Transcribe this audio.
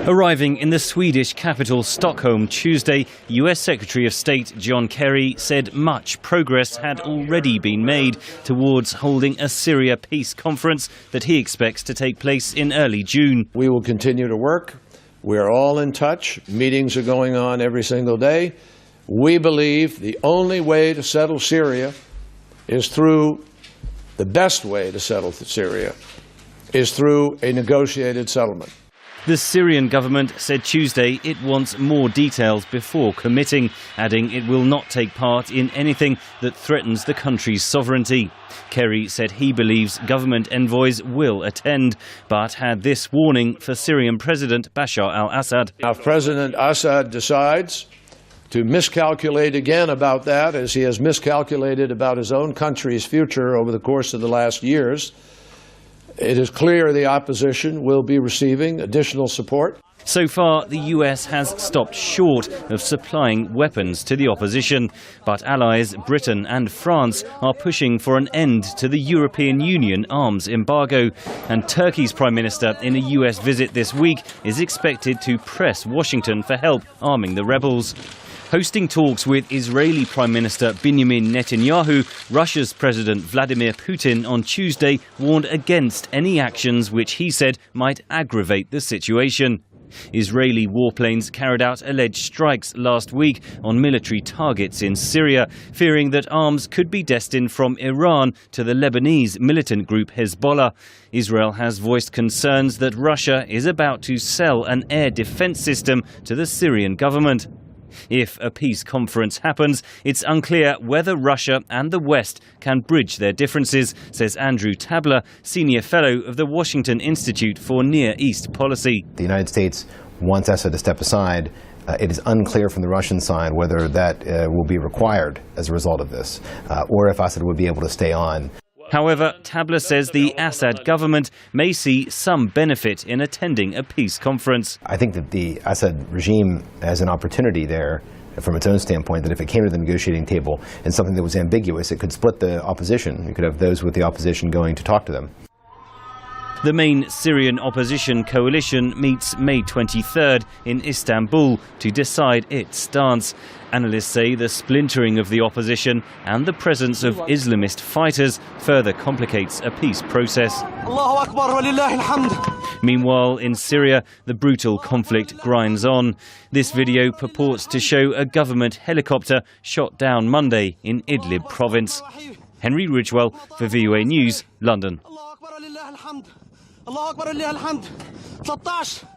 Arriving in the Swedish capital Stockholm Tuesday, US Secretary of State John Kerry said much progress had already been made towards holding a Syria peace conference that he expects to take place in early June. We will continue to work. We're all in touch. Meetings are going on every single day. We believe the only way to settle Syria is through, the best way to settle Syria is through a negotiated settlement. The Syrian government said Tuesday it wants more details before committing, adding it will not take part in anything that threatens the country's sovereignty. Kerry said he believes government envoys will attend, but had this warning for Syrian President Bashar al-Assad. Now, if President Assad decides to miscalculate again about that, as he has miscalculated about his own country's future over the course of the last years, it is clear the opposition will be receiving additional support. So far, the US has stopped short of supplying weapons to the opposition, but allies Britain and France are pushing for an end to the European Union arms embargo, and Turkey's Prime Minister in a US visit this week is expected to press Washington for help arming the rebels. Hosting talks with Israeli Prime Minister Benjamin Netanyahu, Russia's President Vladimir Putin on Tuesday warned against any actions which he said might aggravate the situation. Israeli warplanes carried out alleged strikes last week on military targets in Syria, fearing that arms could be destined from Iran to the Lebanese militant group Hezbollah. Israel has voiced concerns that Russia is about to sell an air defense system to the Syrian government. If a peace conference happens, it's unclear whether Russia and the West can bridge their differences, says Andrew Tabler, Senior Fellow of the Washington Institute for Near East Policy. The United States wants Assad to step aside. It is unclear from the Russian side whether that will be required as a result of this, or if Assad would be able to stay on. However, Tabler says the Assad government may see some benefit in attending a peace conference. I think that the Assad regime has an opportunity there from its own standpoint, that if it came to the negotiating table and something that was ambiguous, it could split the opposition. You could have those with the opposition going to talk to them. The main Syrian opposition coalition meets May 23rd in Istanbul to decide its stance. Analysts say the splintering of the opposition and the presence of Islamist fighters further complicates a peace process. Meanwhile, in Syria, the brutal conflict grinds on. This video purports to show a government helicopter shot down Monday in Idlib province. Henry Ridgewell for VOA News, London. الله أكبر لله الحمد 13